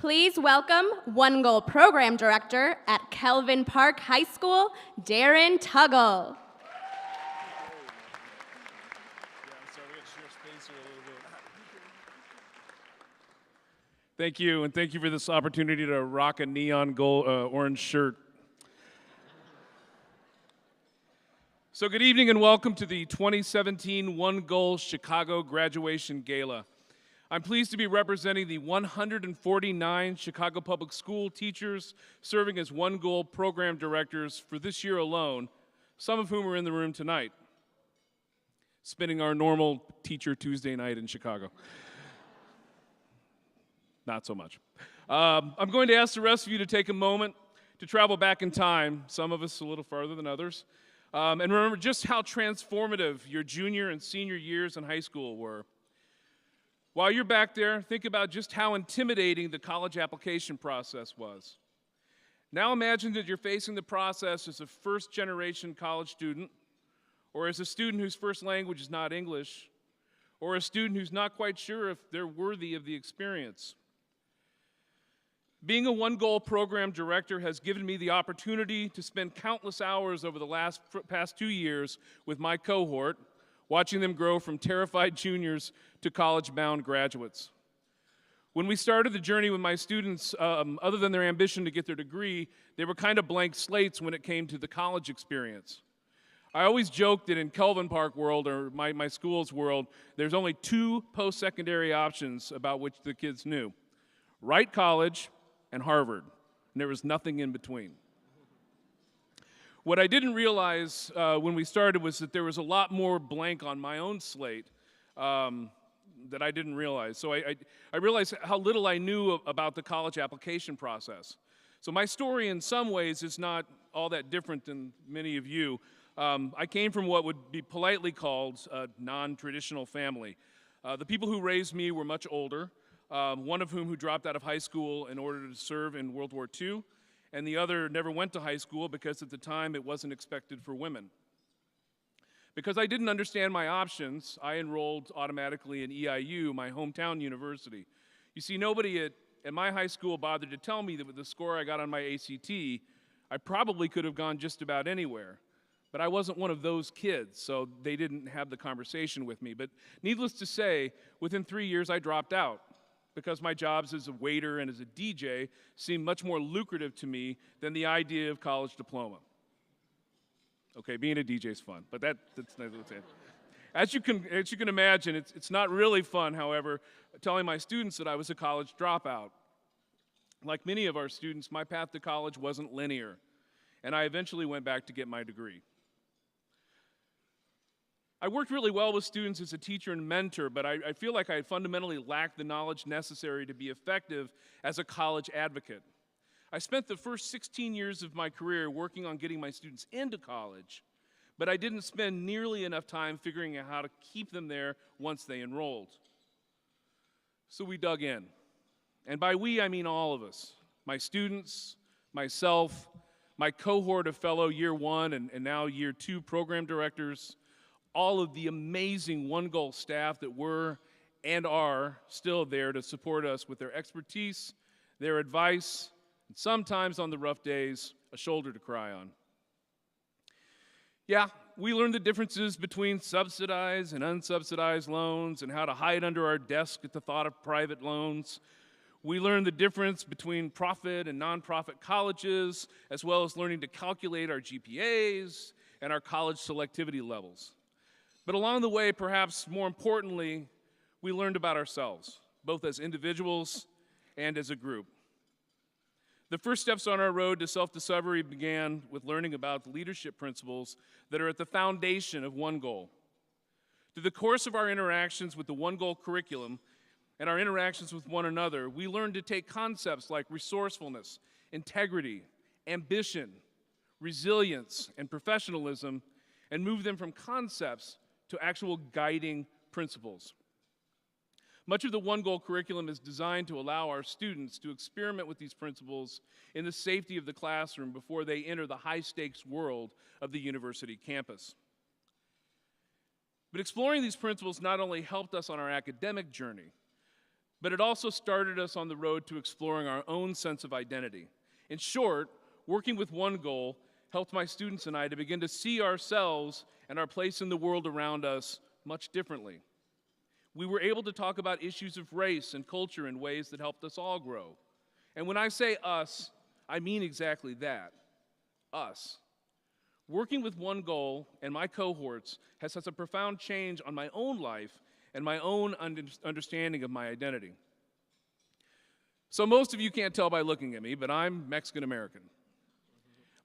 Please welcome OneGoal Program Director at Kelvyn Park High School, Darren Tuggle. Thank you, and thank you for this opportunity to rock a neon gold, orange shirt. So good evening and welcome to the 2017 OneGoal Chicago Graduation Gala. I'm pleased to be representing the 149 Chicago Public School teachers serving as OneGoal Program Directors for this year alone, some of whom are in the room tonight, spending our normal Teacher Tuesday night in Chicago. Not so much. I'm going to ask the rest of you to take a moment to travel back in time, some of us a little farther than others, and remember just how transformative your junior and senior years in high school were. While you're back there, think about just how intimidating the college application process was. Now imagine that you're facing the process as a first-generation college student, or as a student whose first language is not English, or a student who's not quite sure if they're worthy of the experience. Being a OneGoal Program Director has given me the opportunity to spend countless hours over the past 2 years with my cohort, watching them grow from terrified juniors to college-bound graduates. When we started the journey with my students, other than their ambition to get their degree, they were kind of blank slates when it came to the college experience. I always joked that in Kelvyn Park world, or my school's world, there's only 2 post-secondary options about which the kids knew: Wright College and Harvard, and there was nothing in between. What I didn't realize when we started was that there was a lot more blank on my own slate that I didn't realize. So I realized how little I knew about the college application process. So my story in some ways is not all that different than many of you. I came from what would be politely called a non-traditional family. The people who raised me were much older, one of whom who dropped out of high school in order to serve in World War II, and the other never went to high school because at the time it wasn't expected for women. Because I didn't understand my options, I enrolled automatically in EIU, my hometown university. You see, nobody at my high school bothered to tell me that with the score I got on my ACT, I probably could have gone just about anywhere. But I wasn't one of those kids, so they didn't have the conversation with me. But needless to say, within 3 years I dropped out, because my jobs as a waiter and as a DJ seemed much more lucrative to me than the idea of college diploma. Okay, being a DJ is fun, but that's not it. As you can imagine, it's not really fun, however, telling my students that I was a college dropout. Like many of our students, my path to college wasn't linear, and I eventually went back to get my degree. I worked really well with students as a teacher and mentor, but I feel like I fundamentally lacked the knowledge necessary to be effective as a college advocate. I spent the first 16 years of my career working on getting my students into college, but I didn't spend nearly enough time figuring out how to keep them there once they enrolled. So we dug in. And by we, I mean all of us. My students, myself, my cohort of fellow year 1 and now year 2 program directors, all of the amazing OneGoal staff that were and are still there to support us with their expertise, their advice, and sometimes on the rough days, a shoulder to cry on. Yeah, we learned the differences between subsidized and unsubsidized loans and how to hide under our desk at the thought of private loans. We learned the difference between profit and nonprofit colleges, as well as learning to calculate our GPAs and our college selectivity levels. But along the way, perhaps more importantly, we learned about ourselves, both as individuals and as a group. The first steps on our road to self-discovery began with learning about the leadership principles that are at the foundation of OneGoal. Through the course of our interactions with the OneGoal curriculum and our interactions with one another, we learned to take concepts like resourcefulness, integrity, ambition, resilience, and professionalism and move them from concepts to actual guiding principles. Much of the OneGoal curriculum is designed to allow our students to experiment with these principles in the safety of the classroom before they enter the high-stakes world of the university campus. But exploring these principles not only helped us on our academic journey, but it also started us on the road to exploring our own sense of identity. In short, working with OneGoal helped my students and I to begin to see ourselves and our place in the world around us much differently. We were able to talk about issues of race and culture in ways that helped us all grow. And when I say us, I mean exactly that, us. Working with OneGoal and my cohorts has had a profound change on my own life and my own understanding of my identity. So most of you can't tell by looking at me, but I'm Mexican American.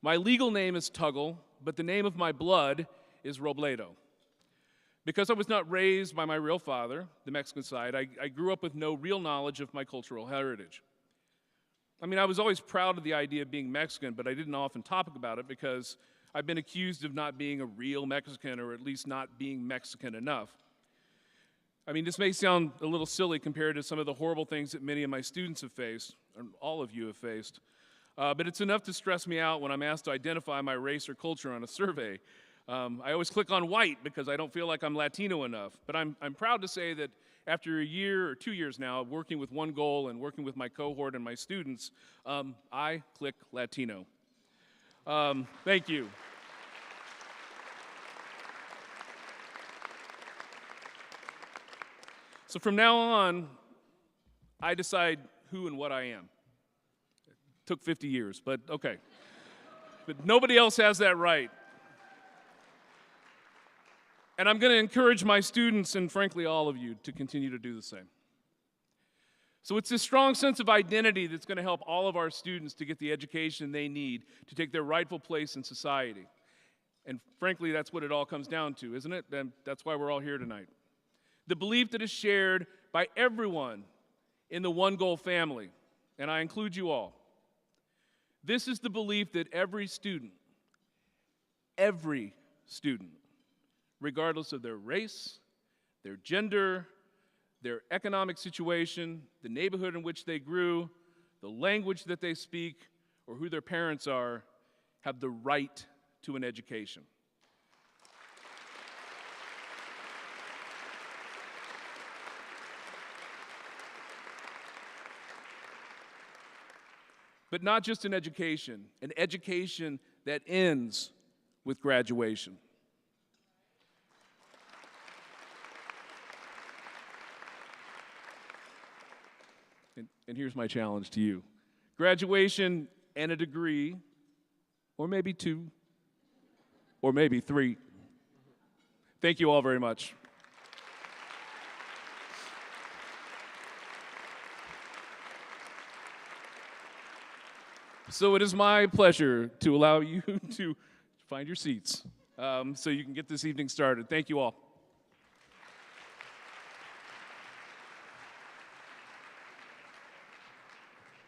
My legal name is Tuggle, but the name of my blood is Robledo. Because I was not raised by my real father, the Mexican side, I grew up with no real knowledge of my cultural heritage. I mean, I was always proud of the idea of being Mexican, but I didn't often talk about it because I've been accused of not being a real Mexican, or at least not being Mexican enough. I mean, this may sound a little silly compared to some of the horrible things that many of my students have faced, or all of you have faced, but it's enough to stress me out when I'm asked to identify my race or culture on a survey. I always click on white because I don't feel like I'm Latino enough, but I'm proud to say that after a year or 2 years now of working with OneGoal and working with my cohort and my students, I click Latino. Thank you. So from now on, I decide who and what I am. It took 50 years, but okay. But nobody else has that right. And I'm going to encourage my students, and frankly all of you, to continue to do the same. So it's this strong sense of identity that's going to help all of our students to get the education they need to take their rightful place in society. And frankly, that's what it all comes down to, isn't it? And that's why we're all here tonight. The belief that is shared by everyone in the OneGoal family, and I include you all. This is the belief that every student, regardless of their race, their gender, their economic situation, the neighborhood in which they grew, the language that they speak, or who their parents are, have the right to an education. But not just an education that ends with graduation. And here's my challenge to you. Graduation and a degree, or maybe 2, or maybe 3. Thank you all very much. So it is my pleasure to allow you to find your seats so you can get this evening started. Thank you all.